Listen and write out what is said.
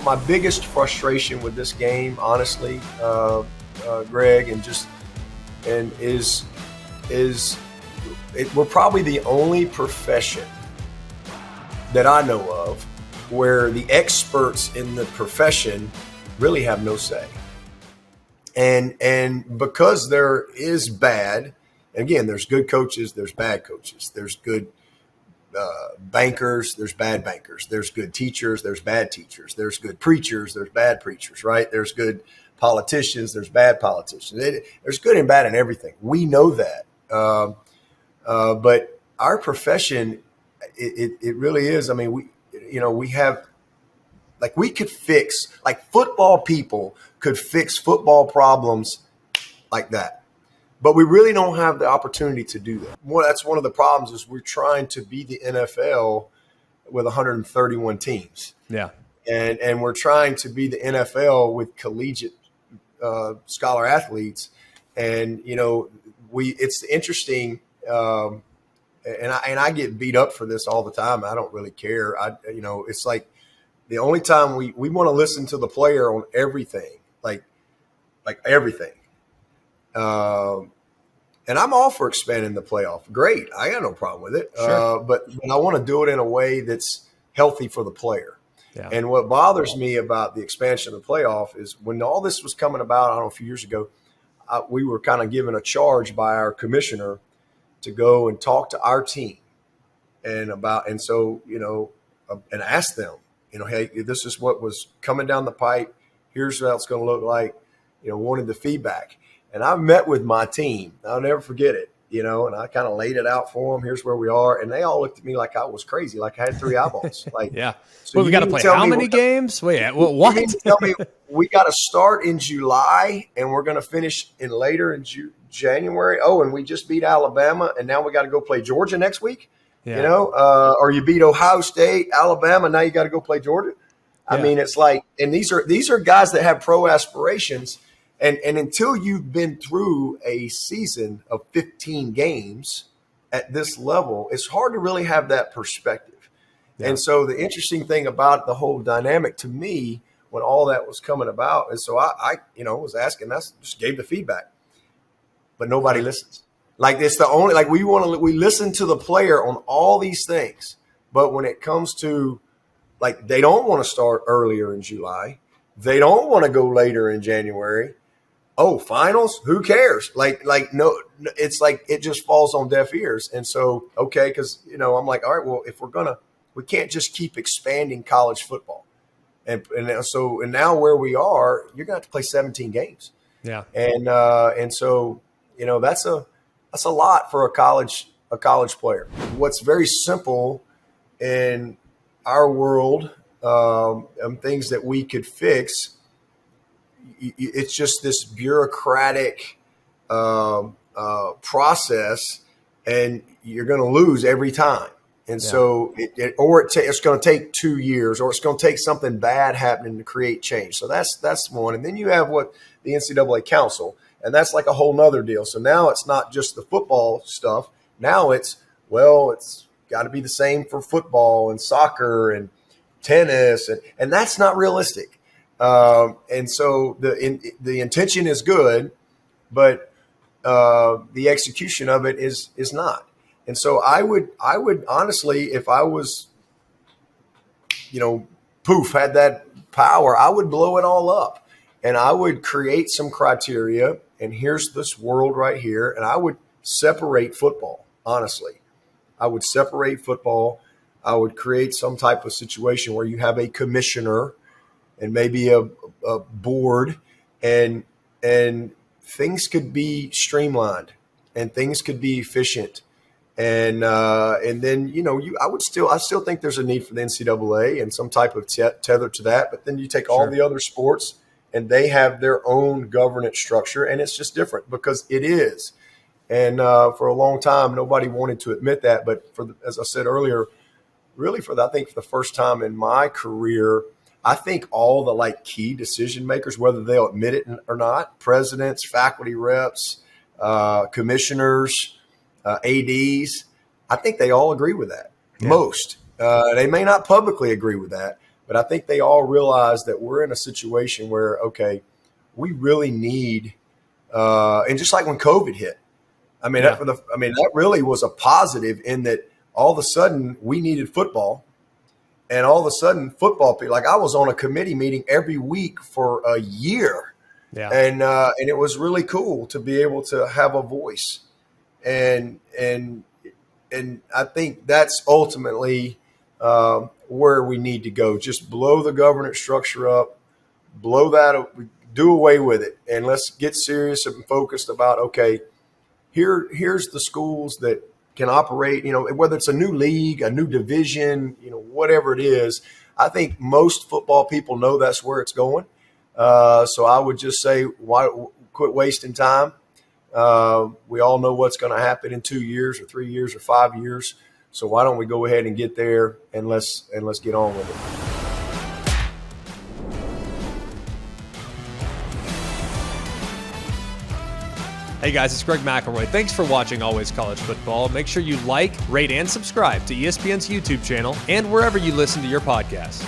my biggest frustration with this game, honestly, Greg, we're probably the only profession that I know of where the experts in the profession really have no say. And because there is bad, and again, there's good coaches, there's bad coaches, there's good bankers, there's bad bankers, there's good teachers, there's bad teachers, there's good preachers, there's bad preachers, right? There's good politicians, there's bad politicians. There's good and bad in everything. We know that. But our profession, it really is. I mean, we have, like, we could fix, like, football people could fix football problems like that. But we really don't have the opportunity to do that. Well, that's one of the problems is we're trying to be the NFL with 131 teams. Yeah. And we're trying to be the NFL with collegiate scholar athletes. And, it's interesting. And I get beat up for this all the time. I don't really care. It's like the only time we want to listen to the player on everything, like everything. And I'm all for expanding the playoff. Great. I got no problem with it. Sure. But I want to do it in a way that's healthy for the player. Yeah. And what bothers me about the expansion of the playoff is when all this was coming about, I don't know, a few years ago, we were kind of given a charge by our commissioner to go and talk to our team and ask them, hey, this is what was coming down the pipe. Here's what it's going to look like. Wanted the feedback. And I met with my team. I'll never forget it, and I kind of laid it out for them. Here's where we are. And they all looked at me like I was crazy, like I had three eyeballs. Like, yeah. So we got to play how many games? Wait, what? You mean to tell me we got to start in July and we're going to finish later in January? Oh, and we just beat Alabama and now we got to go play Georgia next week? Yeah. Or you beat Ohio State, Alabama, now you got to go play Georgia? I mean, it's like, and these are guys that have pro aspirations. And until you've been through a season of 15 games at this level, it's hard to really have that perspective. Yeah. And so the interesting thing about the whole dynamic to me when all that was coming about, and so I was asking, I just gave the feedback, but nobody listens. Like it's the only, like we listen to the player on all these things, but when it comes to, like, they don't want to start earlier in July, they don't want to go later in January. Oh, finals? Who cares? Like no, it's like it just falls on deaf ears. And so, okay, because I'm like, all right, well, if we can't just keep expanding college football, and now where we are, you're gonna have to play 17 games. Yeah, and so that's a lot for a college player. What's very simple in our world, things that we could fix. It's just this bureaucratic process, and you're going to lose every time. And so it's going to take 2 years, or it's going to take something bad happening to create change. So that's one. And then you have what the NCAA Council, and that's like a whole nother deal. So now it's not just the football stuff. Now it's got to be the same for football and soccer and tennis, and that's not realistic. And so the intention is good, but the execution of it is not. And so I would honestly, if I was, had that power, I would blow it all up, and I would create some criteria. And here's this world right here, and I would separate football. Honestly, I would separate football. I would create some type of situation where you have a commissioner and maybe a board, and things could be streamlined and things could be efficient. And then, I still think there's a need for the NCAA and some type of tether to that. But then you take all the other sports and they have their own governance structure, and it's just different because it is. And for a long time, nobody wanted to admit that. But as I said earlier, really I think for the first time in my career, I think all the key decision makers, whether they'll admit it or not, presidents, faculty reps, commissioners, ADs, I think they all agree with that. Yeah. Most. They may not publicly agree with that, But I think they all realize that we're in a situation where, okay, we really need, and just like when COVID hit, I mean, that really was a positive in that all of a sudden we needed football, and all of a sudden football people, like I was on a committee meeting every week for a year, and it was really cool to be able to have a voice, and I think that's ultimately where we need to go. Just blow the governance structure up, do away with it, and let's get serious and focused about, okay, here's the schools that can operate, whether it's a new league, a new division, whatever it is. I think most football people know that's where it's going. So I would just say, why quit wasting time? We all know what's going to happen in 2 years or 3 years or 5 years. So why don't we go ahead and get there and let's get on with it. Hey guys, it's Greg McElroy. Thanks for watching Always College Football. Make sure you like, rate, and subscribe to ESPN's YouTube channel and wherever you listen to your podcasts.